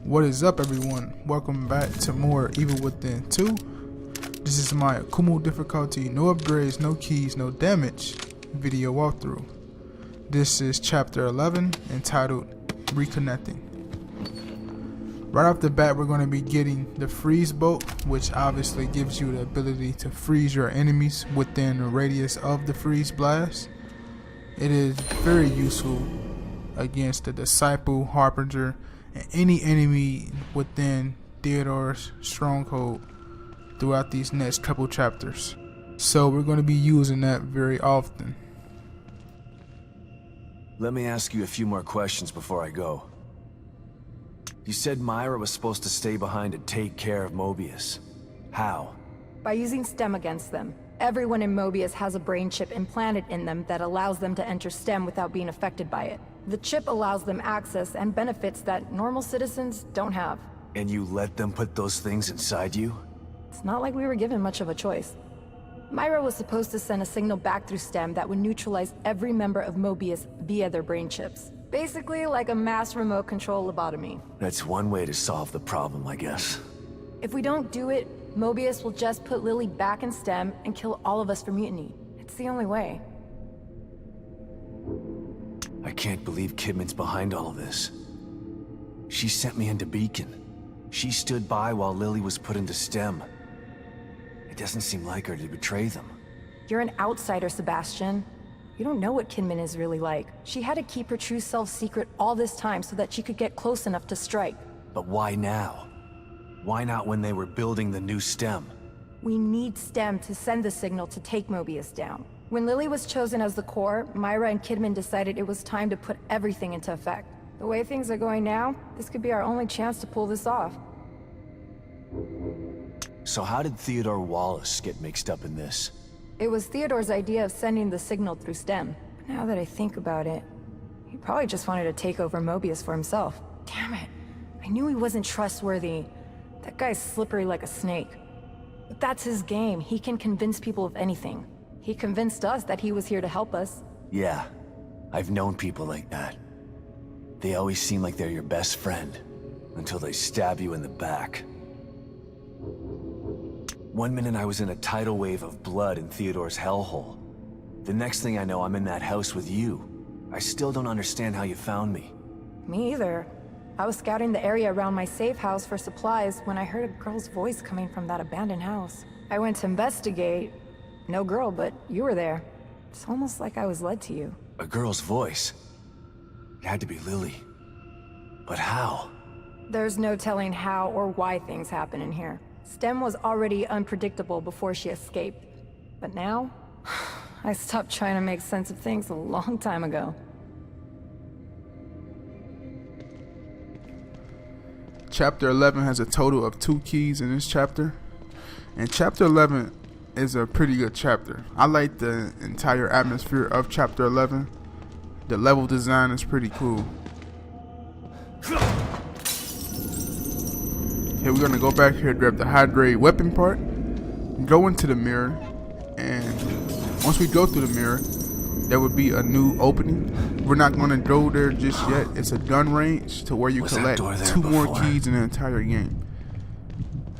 What is up, everyone? Welcome back to more Evil Within 2. This is my Akumu difficulty, no upgrades, no keys, no damage video walkthrough. This is chapter 11 entitled Reconnecting. Right off the bat, we're going to be getting the freeze bolt, which obviously gives you the ability to freeze your enemies within the radius of the freeze blast. It is very useful against the Disciple, Harbinger, and any enemy within Theodore's stronghold throughout these next couple chapters. So we're going to be using that very often. Let me ask you a few more questions before I go. You said Myra was supposed to stay behind to take care of Mobius. How? By using STEM against them. Everyone in Mobius has a brain chip implanted in them that allows them to enter STEM without being affected by it. The chip allows them access and benefits that normal citizens don't have. And you let them put those things inside you? It's not like we were given much of a choice. Myra was supposed to send a signal back through STEM that would neutralize every member of Mobius via their brain chips. Basically like a mass remote control lobotomy. That's one way to solve the problem, I guess. If we don't do it, Mobius will just put Lily back in STEM and kill all of us for mutiny. It's the only way. I can't believe Kidman's behind all of this. She sent me into Beacon. She stood by while Lily was put into STEM. It doesn't seem like her to betray them. You're an outsider, Sebastian. You don't know what Kidman is really like. She had to keep her true self secret all this time so that she could get close enough to strike. But why now? Why not when they were building the new STEM? We need STEM to send the signal to take Mobius down. When Lily was chosen as the core, Myra and Kidman decided it was time to put everything into effect. The way things are going now, this could be our only chance to pull this off. So how did Theodore Wallace get mixed up in this? It was Theodore's idea of sending the signal through STEM. But now that I think about it, he probably just wanted to take over Mobius for himself. Damn it. I knew he wasn't trustworthy. That guy's slippery like a snake. But that's his game. He can convince people of anything. He convinced us that he was here to help us. Yeah, I've known people like that. They always seem like they're your best friend, until they stab you in the back. One minute I was in a tidal wave of blood in Theodore's hellhole. The next thing I know, I'm in that house with you. I still don't understand how you found me. Me either. I was scouting the area around my safe house for supplies when I heard a girl's voice coming from that abandoned house. I went to investigate. No girl, but you were there. It's almost like I was led to you. A girl's voice? It had to be Lily. But how? There's no telling how or why things happen in here. STEM was already unpredictable before she escaped. But now, I stopped trying to make sense of things a long time ago. Chapter 11 has a total of 2 keys in this chapter. And chapter 11 is a pretty good chapter. I like the entire atmosphere of chapter 11. The level design is pretty cool. Okay, we're gonna go back here, grab the high grade weapon part, go into the mirror, and once we go through the mirror, there would be a new opening. We're not gonna go there just yet. It's a gun range to where you collect 2 more keys in the entire game.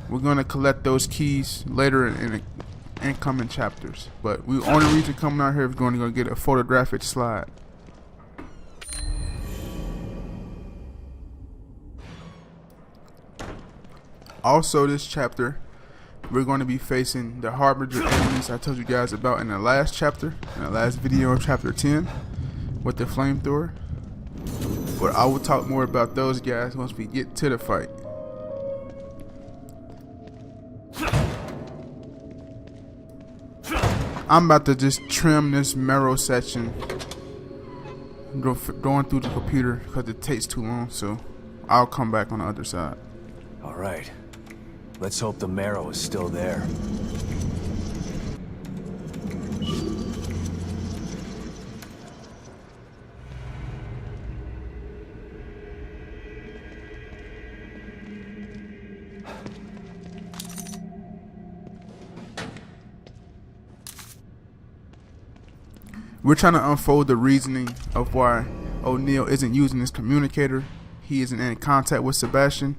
We're gonna collect those keys later in the incoming chapters, but we only reason coming out here is going to go get a photographic slide. Also, this chapter, we're going to be facing the Harbinger enemies I told you guys about in the last chapter, in the last video of chapter 10, with the flamethrower. But I will talk more about those guys once we get to the fight. I'm about to just trim this marrow section going through the computer because it takes too long, so I'll come back on the other side. Alright. Let's hope the marrow is still there. We're trying to unfold the reasoning of why O'Neill isn't using this communicator. he is in contact with Sebastian.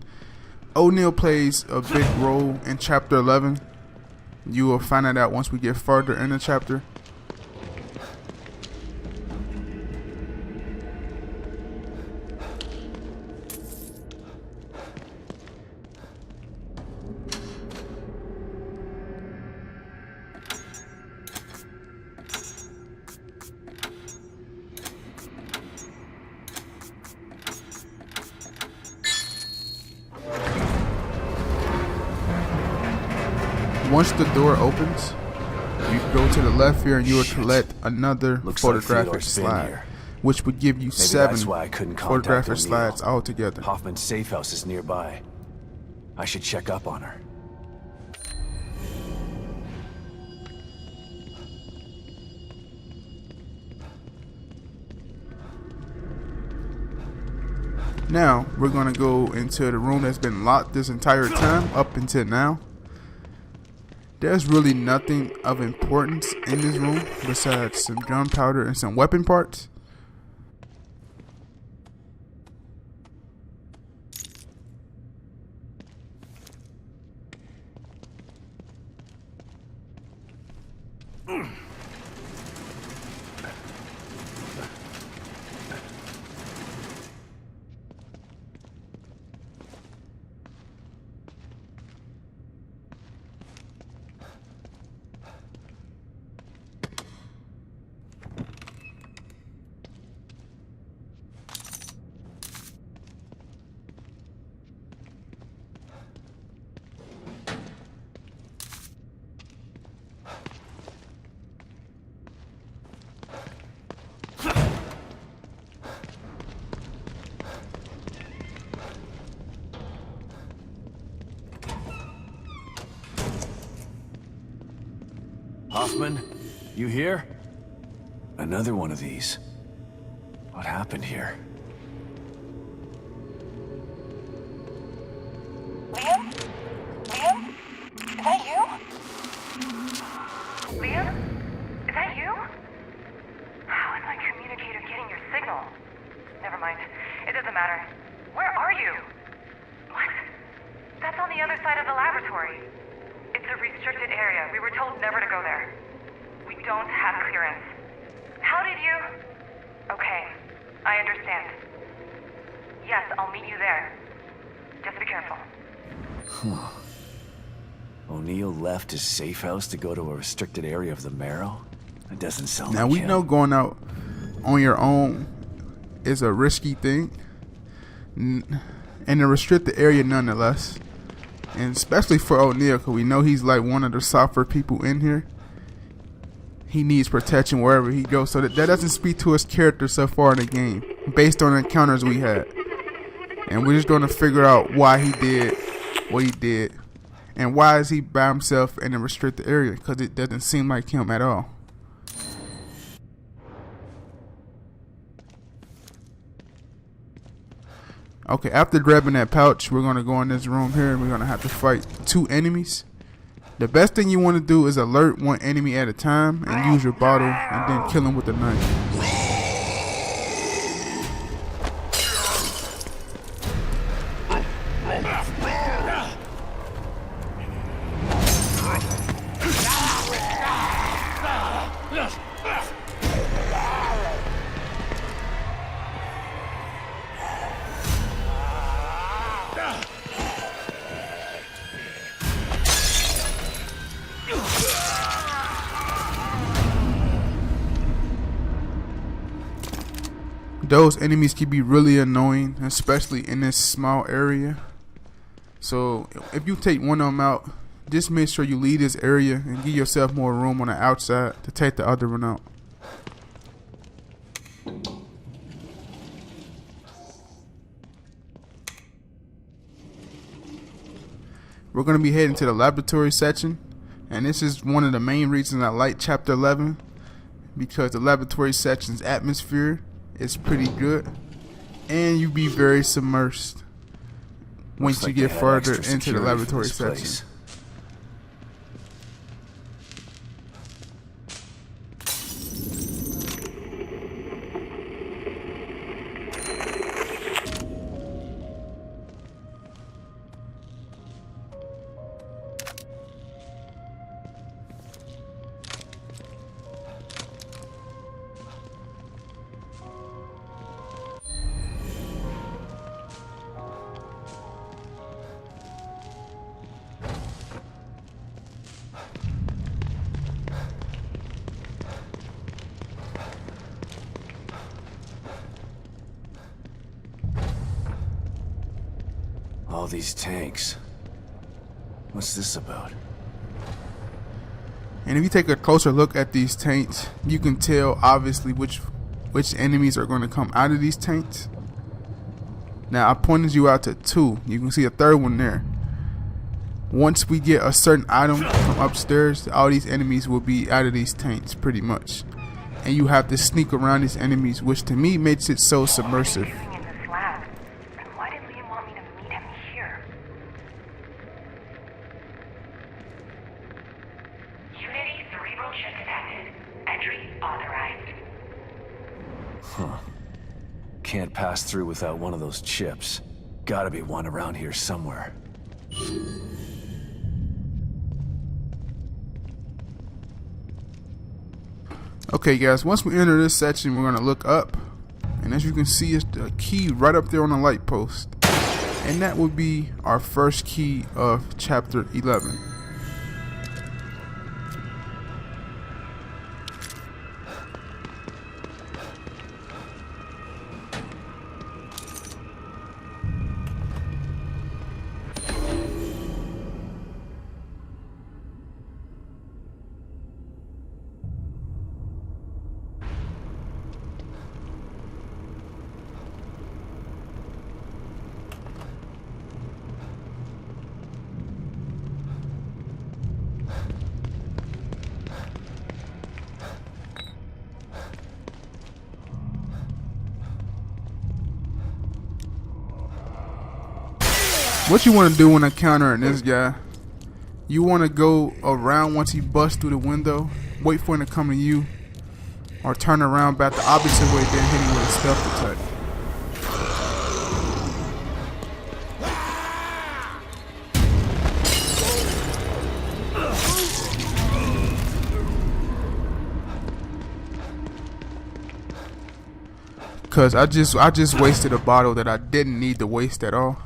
O'Neill plays a big role in chapter 11. You will find that out once we get further in the chapter. Once the door opens, you go to the left here and you will collect another photographic slide, which would give you 7 photographic slides altogether. Hoffman's safe house is nearby. I should check up on her. Now, we're going to go into the room that's been locked this entire time up until now. There's really nothing of importance in this room besides some gunpowder and some weapon parts. Hoffman, you here? Another one of these. What happened here? Liam? Liam? Is that you? Liam? Is that you? How is my communicator getting your signal? Never mind. It doesn't matter. Where are you? What? That's on the other side of the laboratory. It's a restricted area. We were told never to go there. We don't have clearance. How did you... Okay, I understand. Yes, I'll meet you there. Just be careful. O'Neill left his safe house to go to a restricted area of the Marrow? That doesn't sound Now like we him. know going out on your own is a risky thing, in a restricted area nonetheless, and especially for O'Neill, because we know he's like one of the softer people in here. He needs protection wherever he goes, so that doesn't speak to his character so far in the game, based on the encounters we had. And we're just going to figure out why he did what he did, and why is he by himself in a restricted area, because it doesn't seem like him at all. Okay, after grabbing that pouch, we're going to go in this room here and we're going to have to fight 2 enemies. The best thing you want to do is alert 1 enemy at a time and use your bottle and then kill him with a knife. Those enemies can be really annoying, especially in this small area. So if you take one of them out, just make sure you leave this area and give yourself more room on the outside to take the other one out. We're going to be heading to the laboratory section, and this is one of the main reasons I like chapter 11, because the laboratory section's atmosphere is pretty good, and you be very submersed once you get further into the laboratory section. All these tanks. What's this about? And if you take a closer look at these tanks, you can tell obviously which enemies are going to come out of these tanks. Now I pointed you out to 2. You can see a 3rd one there. Once we get a certain item from upstairs, all these enemies will be out of these tanks pretty much. And you have to sneak around these enemies, which to me makes it so submersive. In this lab. And why did Liam want me to meet him here? Unity cerebral chip detected. Entry authorized. Huh. Can't pass through without one of those chips. Gotta be one around here somewhere. Okay guys, once we enter this section, we're going to look up, and as you can see, it's the key right up there on the light post, and that would be our first key of chapter 11. What you want to do when encountering this guy, you want to go around once he busts through the window, wait for him to come to you, or turn around back the opposite way, then hit him with a stealth attack. Cause I just wasted a bottle that I didn't need to waste at all.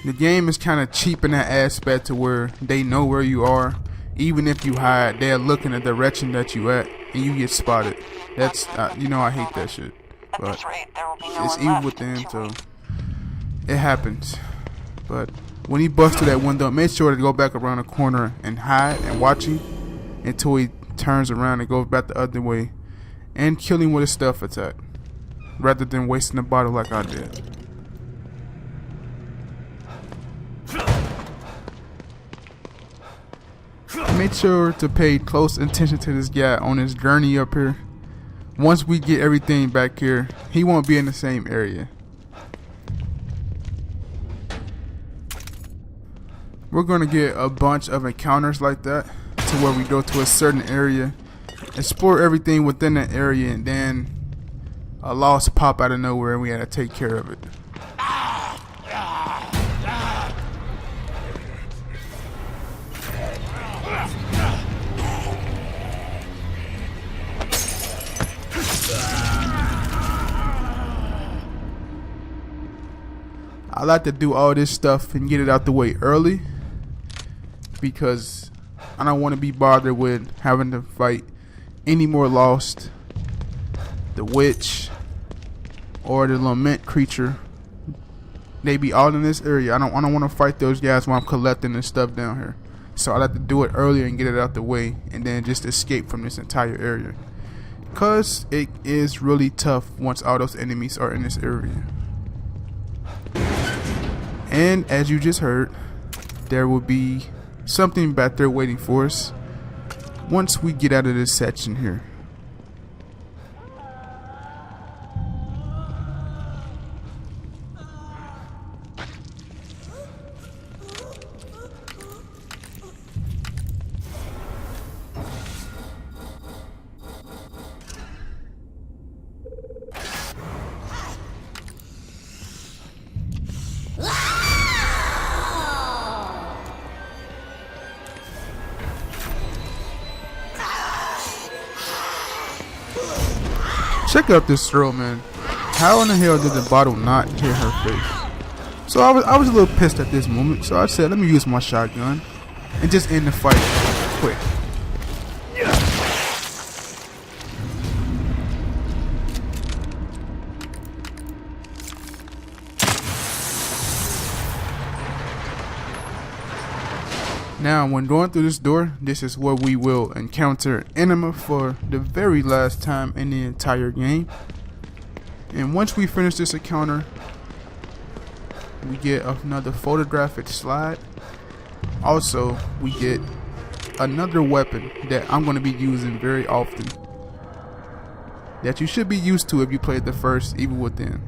The game is kind of cheap in that aspect to where they know where you are. Even if you hide, they're looking at the direction that you at, and you get spotted. That's you know, I hate that shit. But it's evil within, so it happens. But when he busts through that window, make sure to go back around the corner and hide and watch him until he turns around and goes back the other way, and kill him with a stealth attack rather than wasting a bottle like I did. Make sure to pay close attention to this guy on his journey up here. Once we get everything back here, he won't be in the same area. We're going to get a bunch of encounters like that, to where we go to a certain area, explore everything within that area, and then a loss pop out of nowhere and we had to take care of it. I like to do all this stuff and get it out the way early, because I don't want to be bothered with having to fight any more Lost, the witch, or the lament creature. They be all in this area. I don't want to fight those guys while I'm collecting this stuff down here. So I like to do it earlier and get it out the way, and then just escape from this entire area, cause it is really tough once all those enemies are in this area. And as you just heard, there will be something back there waiting for us once we get out of this section here. Check out this throw, man. How in the hell did the bottle not hit her face? So I was a little pissed at this moment, so I said, let me use my shotgun and just end the fight quick. Now, when going through this door, this is where we will encounter Enema for the very last time in the entire game. And once we finish this encounter, we get another photographic slide. Also, we get another weapon that I'm going to be using very often, that you should be used to if you played the first Evil Within.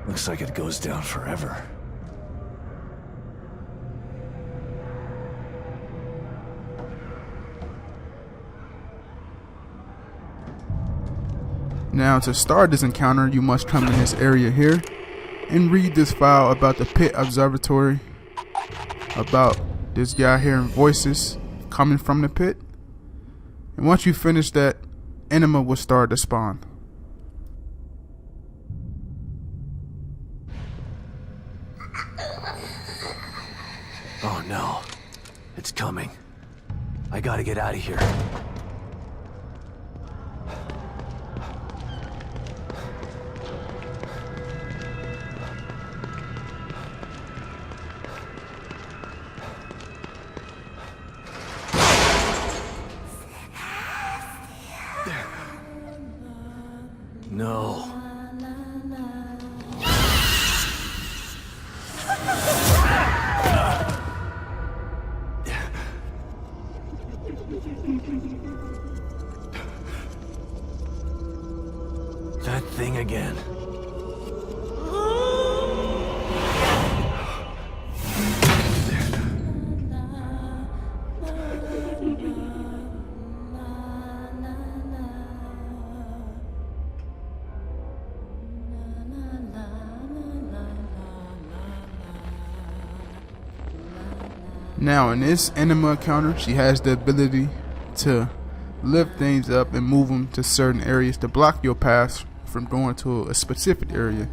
Looks like it goes down forever. Now, to start this encounter, you must come in this area here and read this file about the Pit Observatory, about this guy hearing voices coming from the pit. And once you finish that, Enema will start to spawn. Oh no, it's coming. I gotta get out of here. No. That thing again. Now, in this Enema encounter, she has the ability to lift things up and move them to certain areas to block your path from going to a specific area.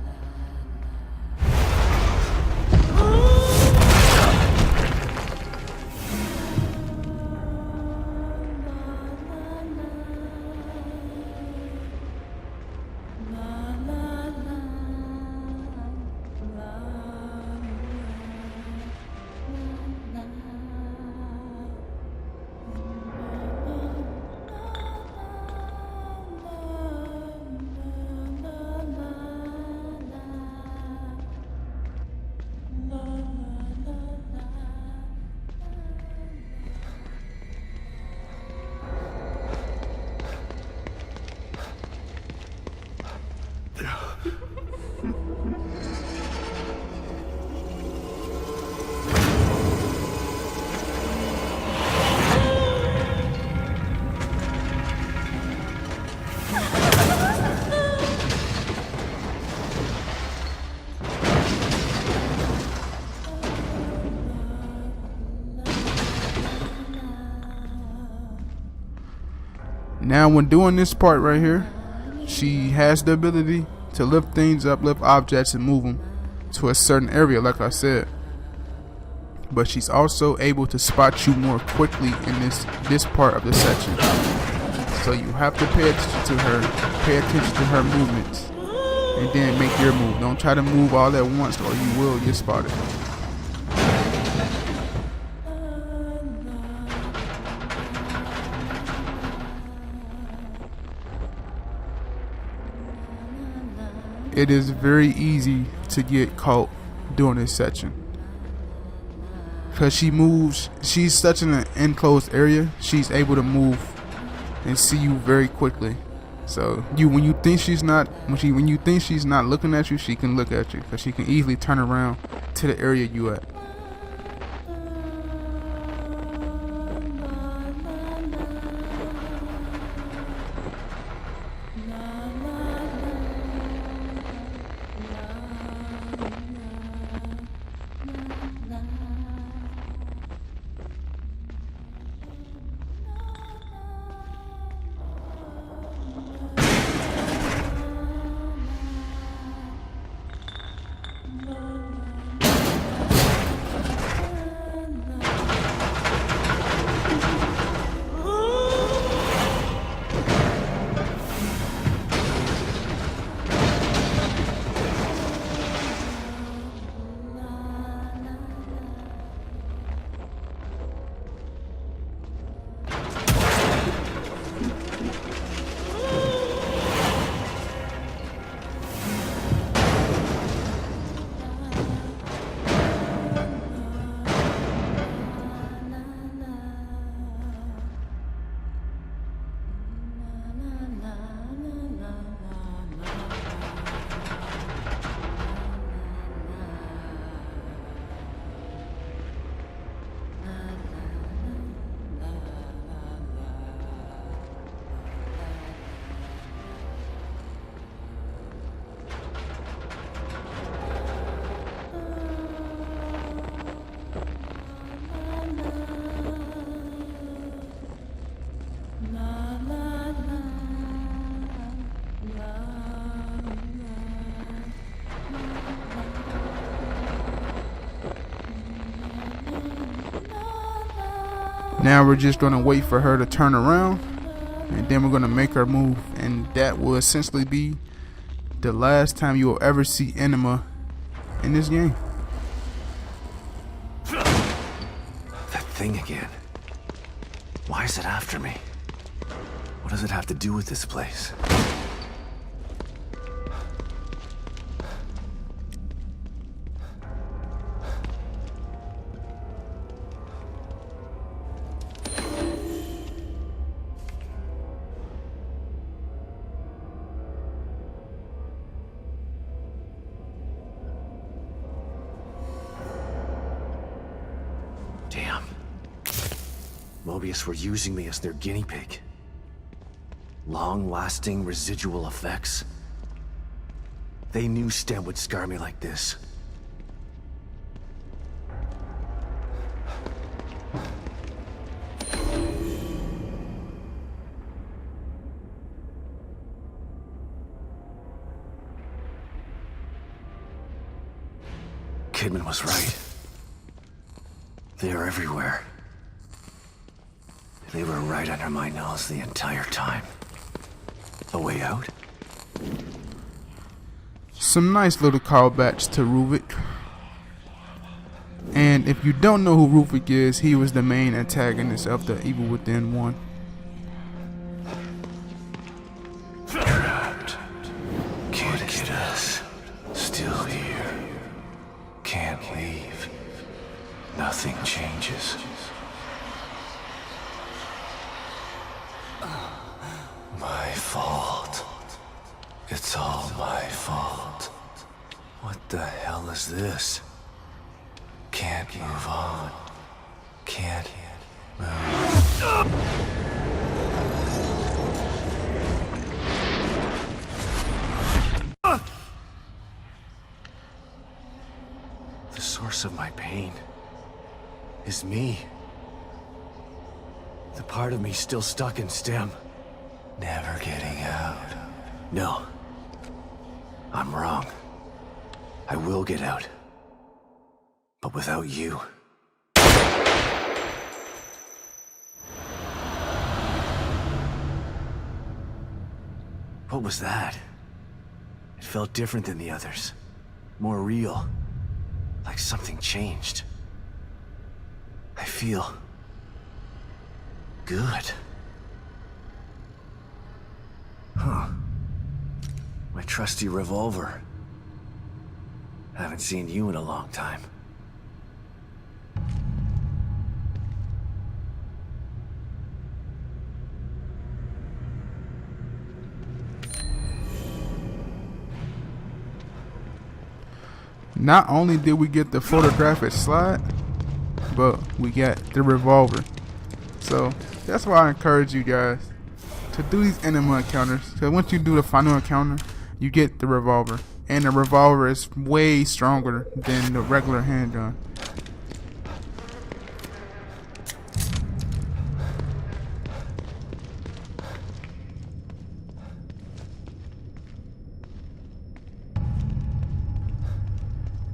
Now, when doing this part right here, she has the ability to lift things up, lift objects, and move them to a certain area, like I said. But she's also able to spot you more quickly in this part of the section. So you have to pay attention to her movements, and then make your move. Don't try to move all at once, or you will get spotted. It is very easy to get caught during this section, because she's such in an enclosed area, she's able to move and see you very quickly. So when you think she's not looking at you, she can look at you, because she can easily turn around to the area you at. Now we're just gonna wait for her to turn around, and then we're gonna make her move, and that will essentially be the last time you will ever see Enema in this game. That thing again. Why is it after me? What does it have to do with this place? Damn. Mobius were using me as their guinea pig. Long-lasting residual effects. They knew STEM would scar me like this. Kidman was right. They are everywhere. They were right under my nose the entire time. A way out? Some nice little callbacks to Ruvik. And if you don't know who Ruvik is, he was the main antagonist of the Evil Within 1. Trapped. Can't get us. Still here. Can't leave. Nothing changes. My fault. It's all my fault. What the hell is this? Can't move on. Can't move. The source of my pain is me. The part of me still stuck in STEM. Never getting out. No. I'm wrong. I will get out. But without you. What was that? It felt different than the others. More real. Like something changed. I feel good. Huh. My trusty revolver. Haven't seen you in a long time. Not only did we get the photographic slide, but we got the revolver. So that's why I encourage you guys to do these enema encounters. So once you do the final encounter, you get the revolver. And the revolver is way stronger than the regular handgun.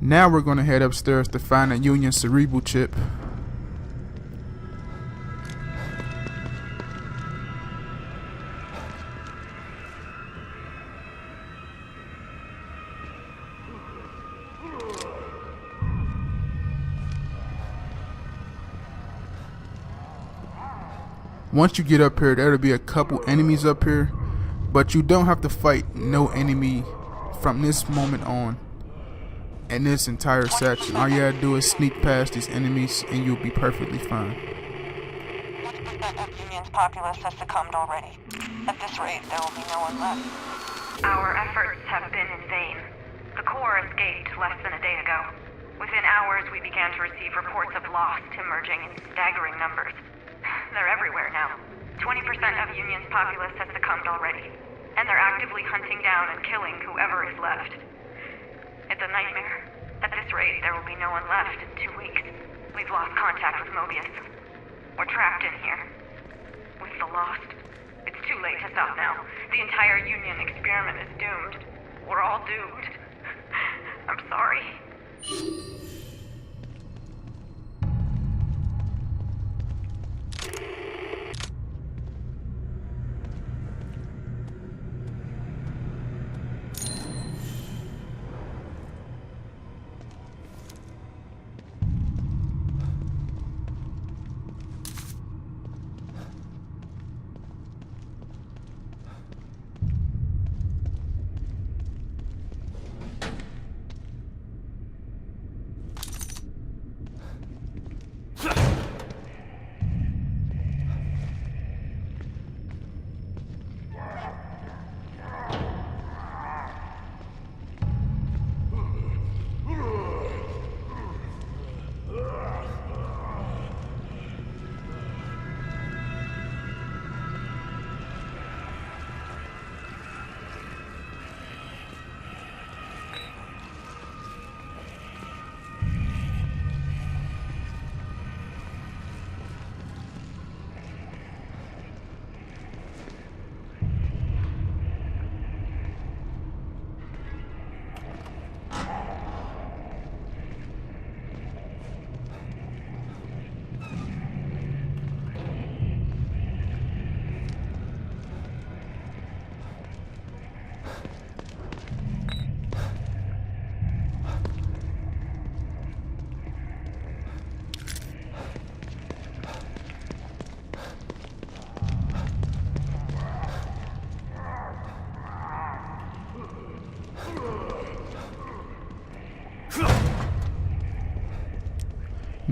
Now we're going to head upstairs to find a Union cerebral chip. Once you get up here, there'll be a couple enemies up here, but you don't have to fight no enemy from this moment on. In this entire section, all you gotta do is sneak past these enemies and you'll be perfectly fine. 50% of Union's populace has succumbed already. At this rate, there will be no one left. Our efforts have been in vain. The core escaped less than a day ago. Within hours, we began to receive reports of lost emerging in staggering numbers. They're everywhere now. 20% of Union's populace has succumbed already, and they're actively hunting down and killing whoever is left. It's a nightmare. At this rate, there will be no one left in 2 weeks. We've lost contact with Mobius. We're trapped in here. With the lost. It's too late to stop now. The entire Union experiment is doomed. We're all doomed. I'm sorry.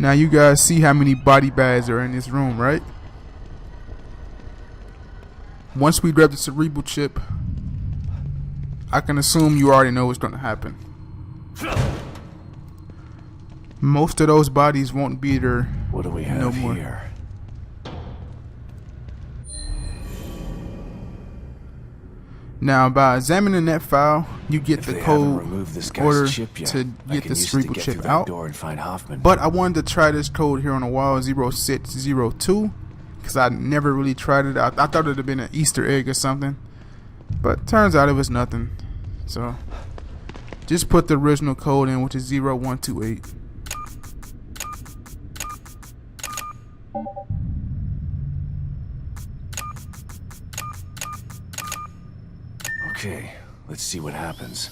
Now you guys see how many body bags are in this room, right? Once we grab the cerebral chip, I can assume you already know what's going to happen. Most of those bodies won't be there. What do we have no more. here? Now, by examining that file, you get If the they haven't code removed this order guy's chip yet, to I get can the use it to cerebral get chip through that out. door and find Hoffman. But I wanted to try this code here on the wall 0602 because I never really tried it. I thought it would have been an Easter egg or something, but turns out it was nothing. So just put the original code in, which is 0128. Okay, let's see what happens.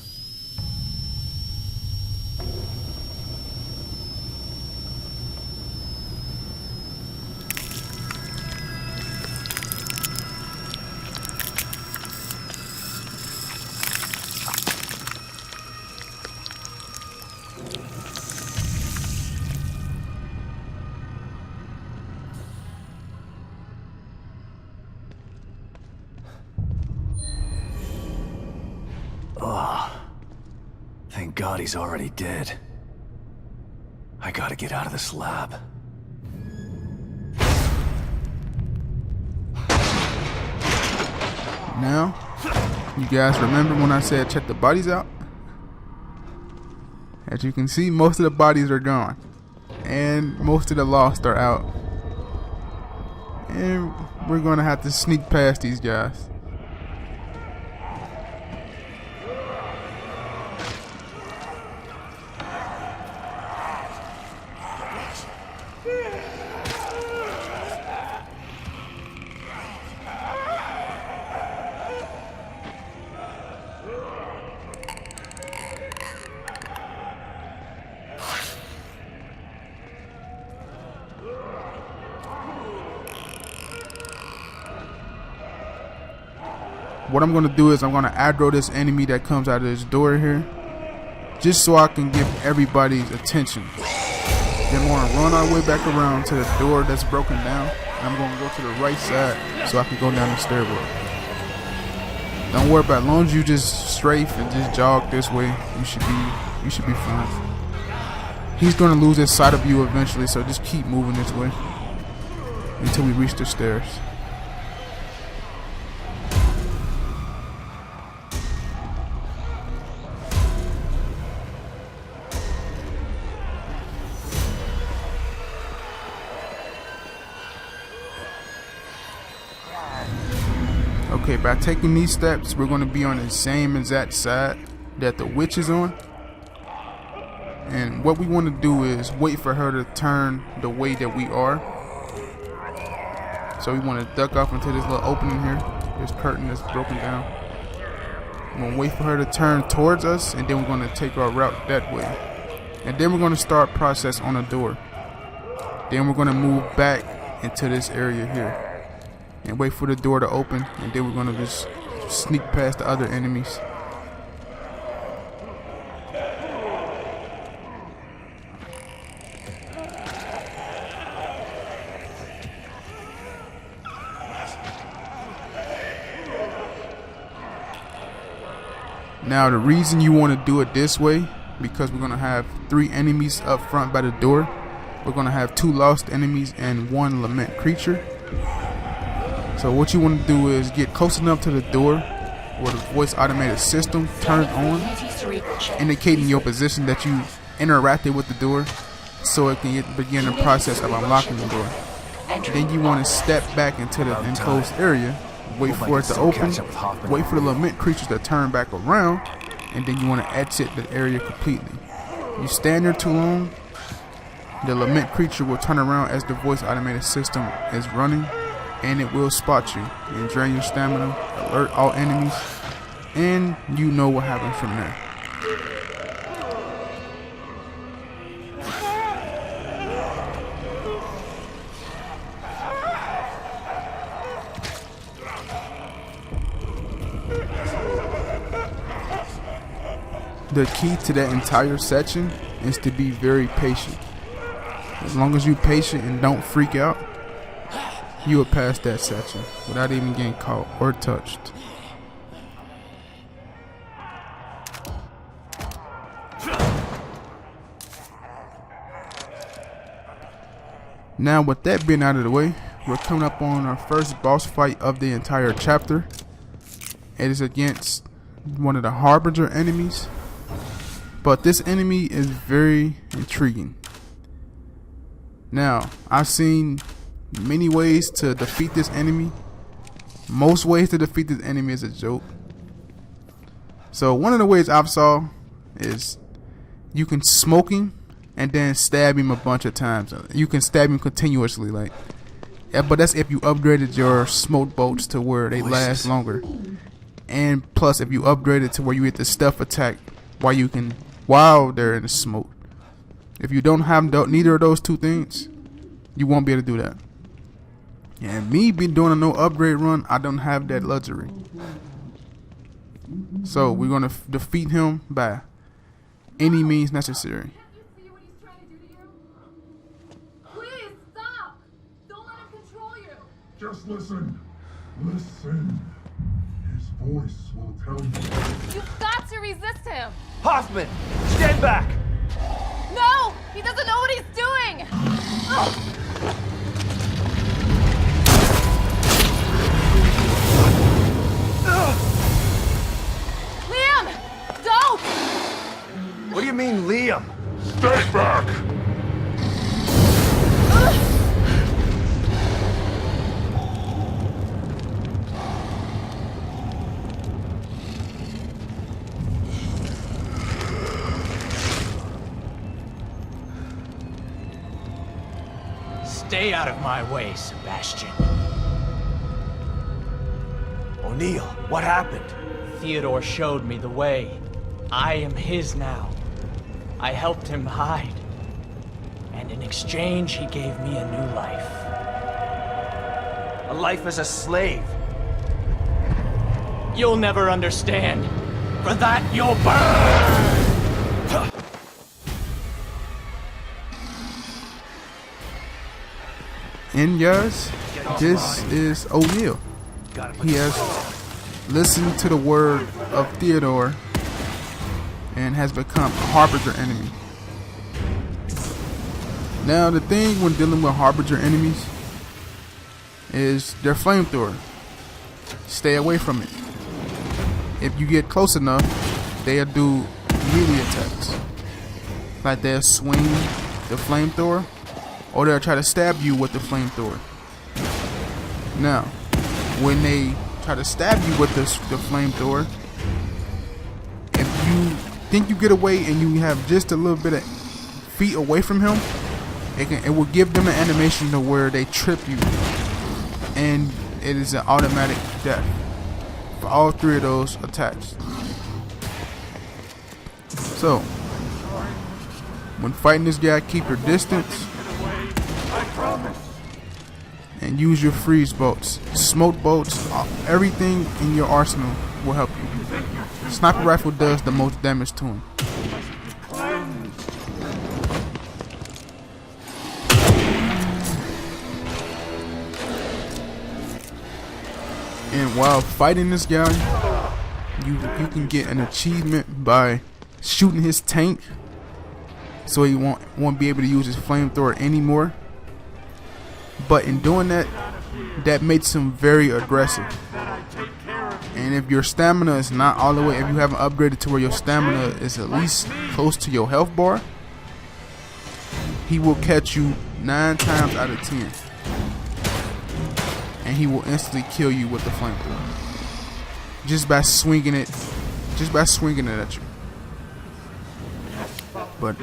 Thank God he's already dead. I gotta get out of this lab. Now, you guys remember when I said check the bodies out? As you can see, most of the bodies are gone. And most of the lost are out. And we're gonna have to sneak past these guys. What I'm going to do is I'm going to aggro this enemy that comes out of this door here, just so I can get everybody's attention. Then I'm going to run our way back around to the door that's broken down, and I'm going to go to the right side so I can go down the stairwell. Don't worry about it. As long as you just strafe and just jog this way, you should be fine. He's going to lose his sight of you eventually, so just keep moving this way until we reach the stairs. Okay, by taking these steps, we're going to be on the same exact side that the witch is on. And what we want to do is wait for her to turn the way that we are. So we want to duck off into this little opening here, this curtain that's broken down. We're going to wait for her to turn towards us, and then we're going to take our route that way. And then we're going to start process on the door. Then we're going to move back into this area here and wait for the door to open, and then we're going to just sneak past the other enemies. Now the reason you want to do it this way, because we're going to have 3 enemies up front by the door. We're going to have 2 lost enemies and 1 lament creature. So what you want to do is get close enough to the door where the voice automated system turns on, indicating your position that you interacted with the door, so it can begin the process of unlocking the door. Then you want to step back into the enclosed area, wait for it to open, wait for the lament creatures to turn back around, and then you want to exit the area completely. You stand there too long, the lament creature will turn around as the voice automated system is running, and it will spot you and drain your stamina, alert all enemies, and you know what happens from there. The key to that entire section is to be very patient. As long as you're patient and don't freak out, you will pass that section without even getting caught or touched. Now with that being out of the way, we're coming up on our first boss fight of the entire chapter. It is against one of the Harbinger enemies, but this enemy is very intriguing. Now, I've seen many ways to defeat this enemy. Most ways to defeat this enemy is a joke. So one of the ways I've saw is you can smoke him and then stab him a bunch of times. You can stab him continuously, like, yeah, but that's if you upgraded your smoke bolts to where they last longer. And plus, if you upgrade it to where you get the stealth attack while they're in the smoke. If you don't have neither of those two things, you won't be able to do that. And me being doing a no upgrade run, I don't have that luxury. So we're gonna defeat him by any means necessary. Just listen. Listen. His voice will tell you. You've got to resist him! Hoffman, stand back! No! He doesn't know what he's doing! Liam! Don't! What do you mean, Liam? Stay back! Stay out of my way, Sebastian. O'Neill, what happened? Theodore showed me the way. I am his now. I helped him hide. And in exchange, he gave me a new life. A life as a slave. You'll never understand. For that, you'll burn! And guys, this is O'Neill. He has listened to the word of Theodore and has become a Harbinger enemy. Now the thing when dealing with Harbinger enemies is their flamethrower. Stay away from it. If you get close enough, they'll do melee attacks. Like they'll swing the flamethrower, or they'll try to stab you with the flamethrower. Now, when they try to stab you with the flamethrower, if you think you get away and you have just a little bit of feet away from him, it will give them an animation to where they trip you, and it is an automatic death for all three of those attacks. So, when fighting this guy, keep your distance and use your freeze bolts, smoke bolts, everything in your arsenal will help you. Sniper rifle does the most damage to him. And while fighting this guy, you can get an achievement by shooting his tank, so he won't be able to use his flamethrower anymore. But in doing that, that makes him very aggressive. And if your stamina is not all the way, if you haven't upgraded to where your stamina is at least close to your health bar, he will catch you 9 times out of 10. And he will instantly kill you with the flamethrower. Just by swinging it at you. But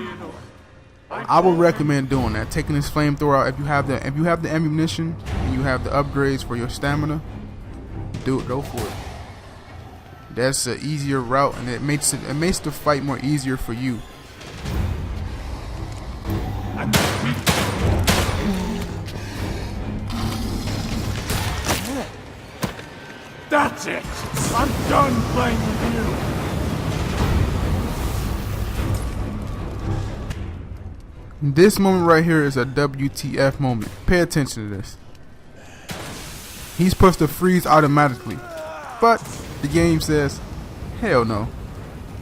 I would recommend doing that, taking this flamethrower out. If you have the ammunition and you have the upgrades for your stamina, go for it. That's an easier route, and it makes the fight more easier for you. That's it! I'm done playing with you! This moment right here is a WTF moment. Pay attention to this. He's supposed to freeze automatically, but the game says, hell no,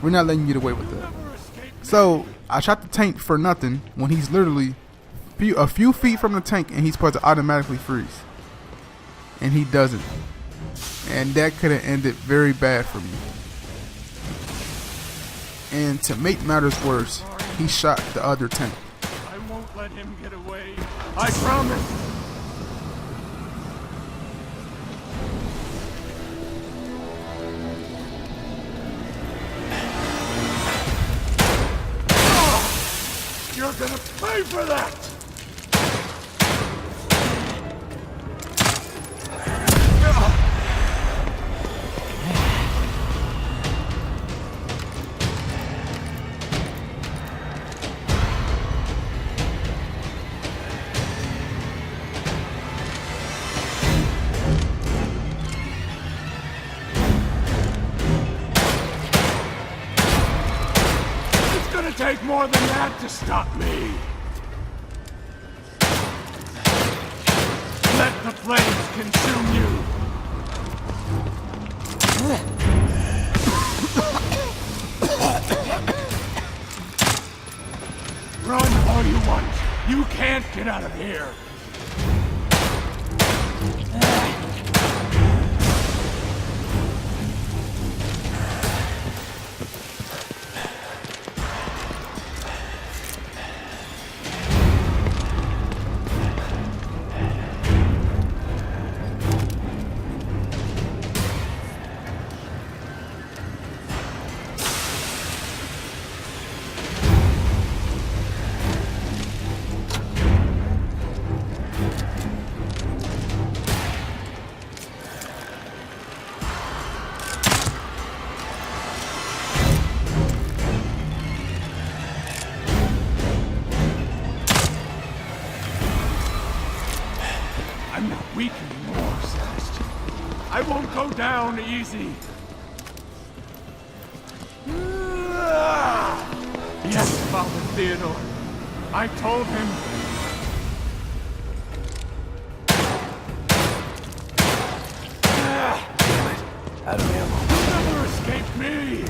we're not letting you get away with that. So I shot the tank for nothing when he's literally a few feet from the tank and he's supposed to automatically freeze. And he doesn't. And that could have ended very bad for me. And to make matters worse, he shot the other tank. I won't let him get away. I promise. You're gonna pay for that! It's gonna take more than that to stop me! Let the flames consume you! Run all you want! You can't get out of here! I'm not weak anymore, Sebastian. I won't go down easy. Yes, Father Theodore. I told him. Damn it. Out of ammo. You'll never escape me!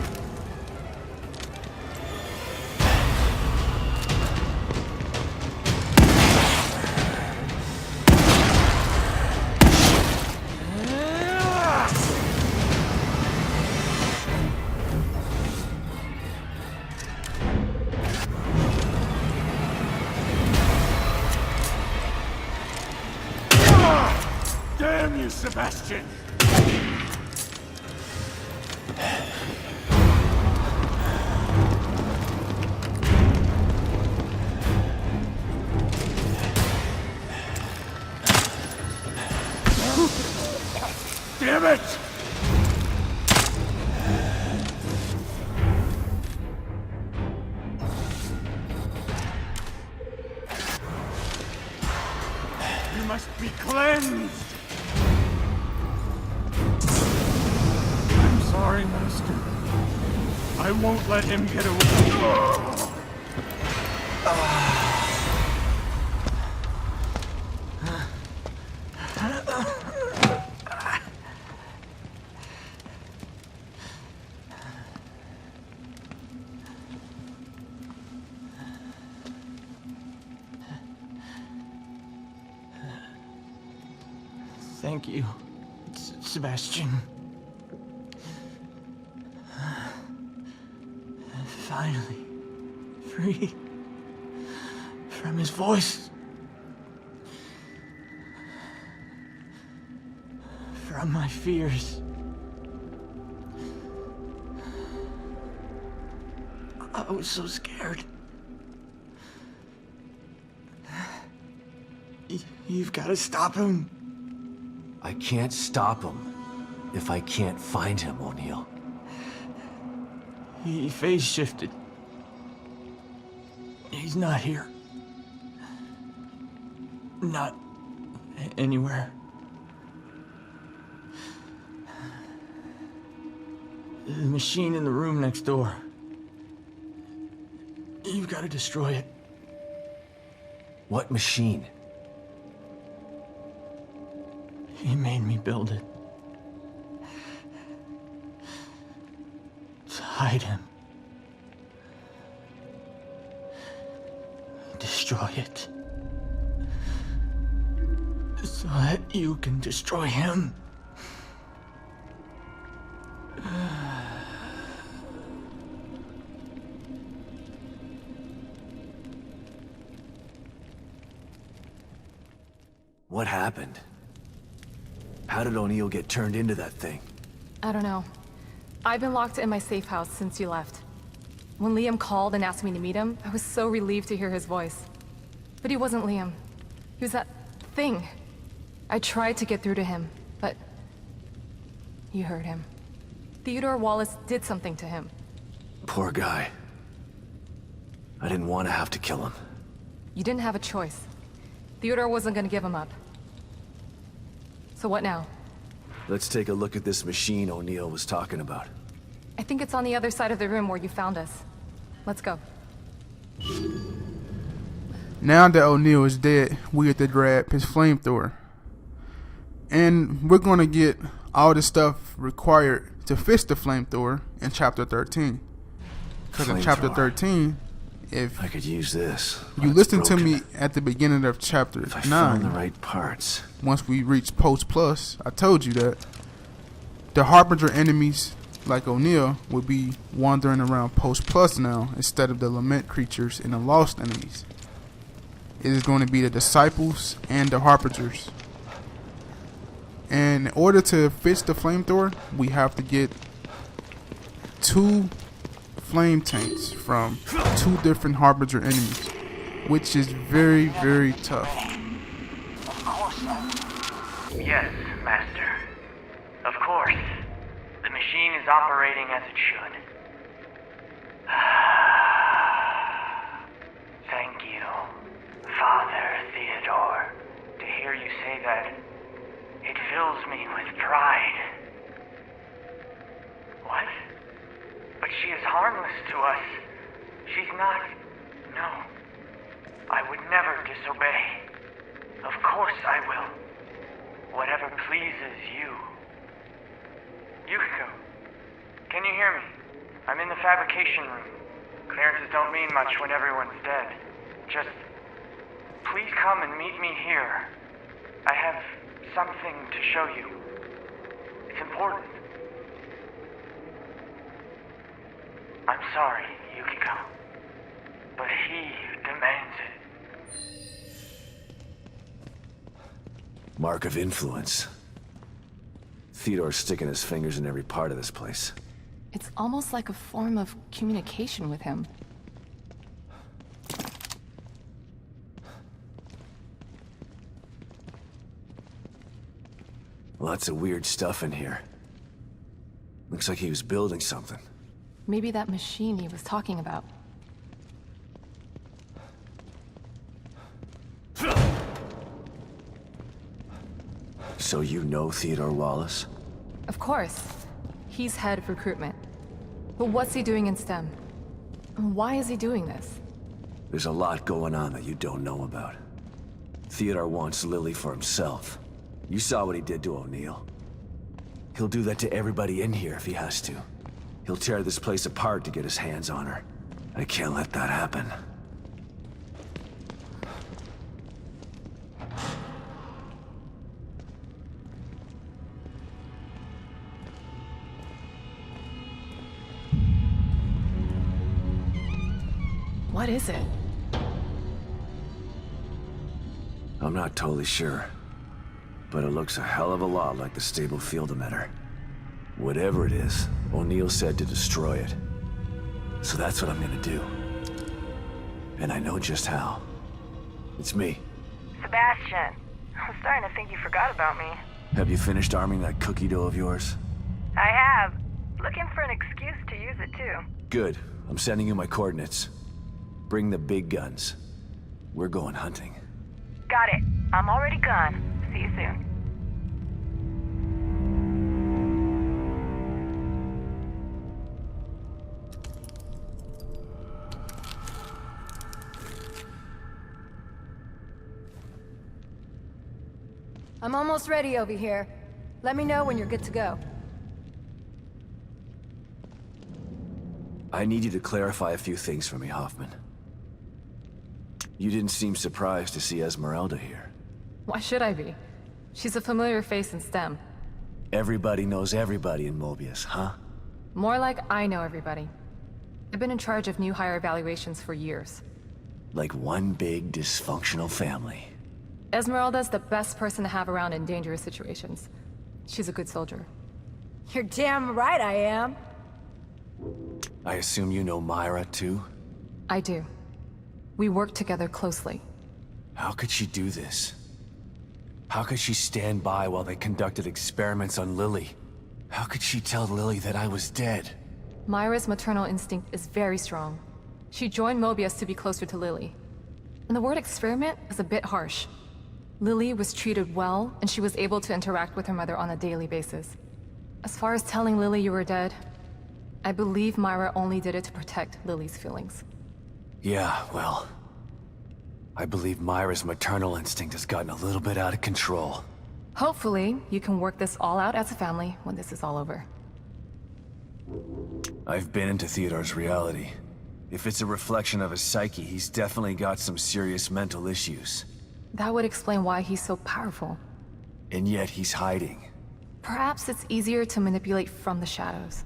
Damn you, Sebastian! Damn it! You must be cleansed! I'm sorry, Master. I won't let him get away. Thank you, Sebastian. Finally, free from his voice, from my fears. I was so scared. You've got to stop him. I can't stop him if I can't find him, O'Neill. He phase shifted. He's not here. Not anywhere. The machine in the room next door. You've got to destroy it. What machine? He made me build it. To hide him. Destroy it. So that you can destroy him. What happened? How did O'Neill get turned into that thing? I don't know. I've been locked in my safe house since you left. When Liam called and asked me to meet him, I was so relieved to hear his voice. But he wasn't Liam. He was that thing. I tried to get through to him, but you heard him. Theodore Wallace did something to him. Poor guy. I didn't want to have to kill him. You didn't have a choice. Theodore wasn't gonna give him up. So what now? Let's take a look at this machine O'Neill was talking about. I think it's on the other side of the room where you found us. Let's go. Now that O'Neill is dead, we get to grab his flamethrower. And we're going to get all the stuff required to fix the flamethrower in Chapter 13. Because in Chapter 13, if I could use this. you listen to me at the beginning of Chapter If I 9, found the right parts. once we reach Post Plus, I told you that the Harbinger enemies like O'Neill would be wandering around Post Plus now instead of the Lament creatures and the Lost enemies. It is going to be the Disciples and the Harbingers. And in order to fix the flamethrower, we have to get 2 flame tanks from 2 different Harbinger enemies, which is very, very tough. Yes, Master. Of course. The machine is operating as it should. Thank you, Father Theodore. To hear you say that, it fills me with pride. What? But she is harmless to us. She's not... No. I would never disobey. Of course I will. Whatever pleases you. Yukiko, can you hear me? I'm in the fabrication room. Clearances don't mean much when everyone's dead. Just... please come and meet me here. I have something to show you. It's important. I'm sorry, Yukiko, but he demands it. Mark of influence. Theodore's sticking his fingers in every part of this place. It's almost like a form of communication with him. Lots of weird stuff in here. Looks like he was building something. Maybe that machine he was talking about. So you know Theodore Wallace? Of course. He's head of recruitment. But what's he doing in STEM? And why is he doing this? There's a lot going on that you don't know about. Theodore wants Lily for himself. You saw what he did to O'Neill. He'll do that to everybody in here if he has to. He'll tear this place apart to get his hands on her. I can't let that happen. What is it? I'm not totally sure, but it looks a hell of a lot like the stable field emitter. Whatever it is, O'Neill said to destroy it. So that's what I'm gonna do. And I know just how. It's me. Sebastian, I'm starting to think you forgot about me. Have you finished arming that cookie dough of yours? I have. Looking for an excuse to use it too. Good. I'm sending you my coordinates. Bring the big guns. We're going hunting. Got it. I'm already gone. See you soon. I'm almost ready over here. Let me know when you're good to go. I need you to clarify a few things for me, Hoffman. You didn't seem surprised to see Esmeralda here. Why should I be? She's a familiar face in STEM. Everybody knows everybody in Mobius, huh? More like I know everybody. I've been in charge of new hire evaluations for years. Like one big dysfunctional family. Esmeralda's the best person to have around in dangerous situations. She's a good soldier. You're damn right I am. I assume you know Myra, too? I do. We work together closely. How could she do this? How could she stand by while they conducted experiments on Lily? How could she tell Lily that I was dead? Myra's maternal instinct is very strong. She joined Mobius to be closer to Lily. And the word experiment is a bit harsh. Lily was treated well, and she was able to interact with her mother on a daily basis. As far as telling Lily you were dead, I believe Myra only did it to protect Lily's feelings. Yeah, well... I believe Myra's maternal instinct has gotten a little bit out of control. Hopefully, you can work this all out as a family when this is all over. I've been into Theodore's reality. If it's a reflection of his psyche, he's definitely got some serious mental issues. That would explain why he's so powerful. And yet he's hiding. Perhaps it's easier to manipulate from the shadows.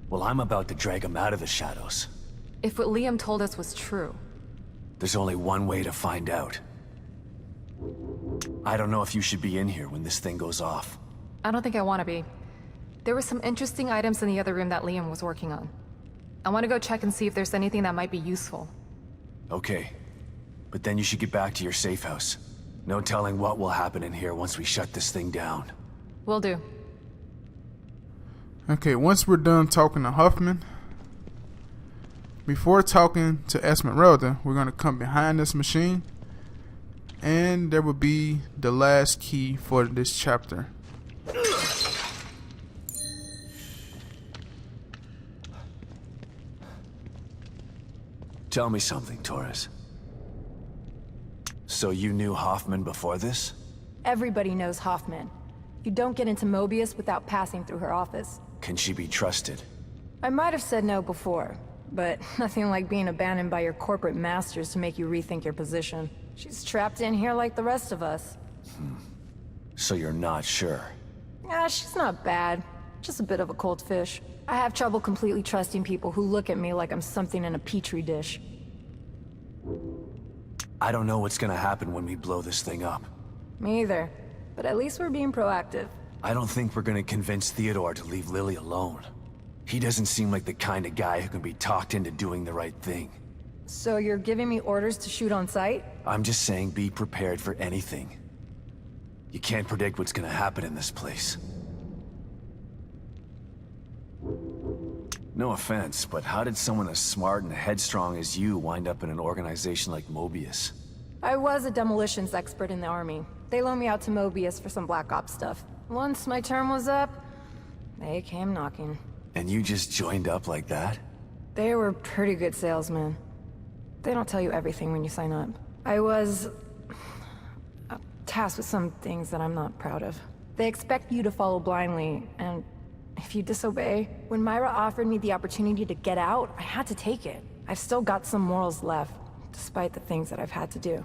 Well, I'm about to drag him out of the shadows. If what Liam told us was true... There's only one way to find out. I don't know if you should be in here when this thing goes off. I don't think I want to be. There were some interesting items in the other room that Liam was working on. I want to go check and see if there's anything that might be useful. Okay. But then you should get back to your safe house. No telling what will happen in here once we shut this thing down. Will do. Okay, once we're done talking to Huffman, before talking to Esmeralda, we're going to come behind this machine, and there will be the last key for this chapter. Tell me something, Torres. So you knew Hoffman before this? Everybody knows Hoffman. You don't get into Mobius without passing through her office. Can she be trusted? I might have said no before, but nothing like being abandoned by your corporate masters to make you rethink your position. She's trapped in here like the rest of us. So you're not sure? Yeah, she's not bad. Just a bit of a cold fish. I have trouble completely trusting people who look at me like I'm something in a petri dish. I don't know what's gonna happen when we blow this thing up. Me either. But at least we're being proactive. I don't think we're gonna convince Theodore to leave Lily alone. He doesn't seem like the kind of guy who can be talked into doing the right thing. So you're giving me orders to shoot on sight? I'm just saying be prepared for anything. You can't predict what's gonna happen in this place. No offense, but how did someone as smart and headstrong as you wind up in an organization like Mobius? I was a demolitions expert in the army. They loaned me out to Mobius for some Black Ops stuff. Once my term was up, they came knocking. And you just joined up like that? They were pretty good salesmen. They don't tell you everything when you sign up. I was tasked with some things that I'm not proud of. They expect you to follow blindly, and if you disobey... When Myra offered me the opportunity to get out, I had to take it. I've still got some morals left, despite the things that I've had to do.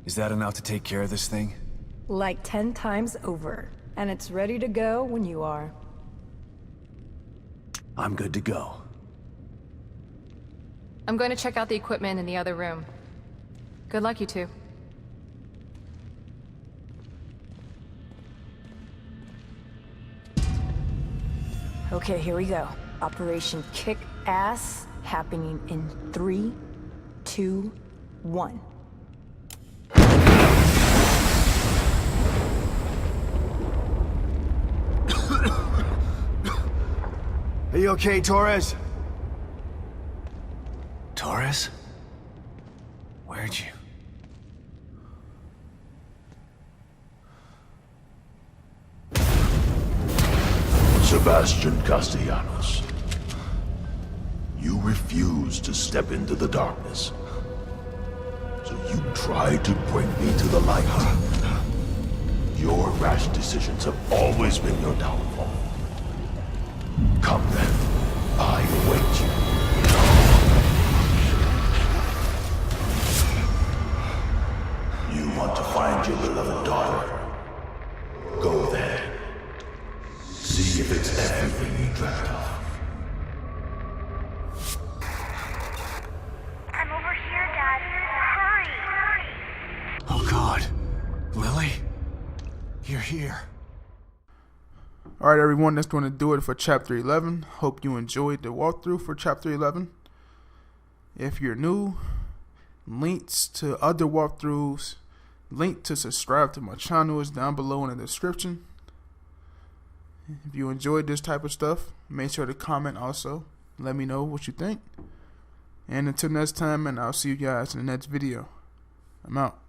Is that enough to take care of this thing? Like 10 times over. And it's ready to go when you are. I'm good to go. I'm going to check out the equipment in the other room. Good luck, you two. Okay, here we go. Operation Kick Ass, happening in 3, 2, 1. Are you okay, Torres? Torres? Where'd you... Sebastian Castellanos. You refuse to step into the darkness. You tried to bring me to the light. Your rash decisions have always been your downfall. Come then, I await you. You want to find your beloved daughter? Go there. See if it's everything you dreamt of. I'm over here, Dad. Hurry! Oh God. Lily? You're here. Alright everyone, that's going to do it for Chapter 11. Hope you enjoyed the walkthrough for Chapter 11. If you're new, links to other walkthroughs, link to subscribe to my channel is down below in the description. If you enjoyed this type of stuff, make sure to comment also. Let me know what you think. And until next time, and I'll see you guys in the next video. I'm out.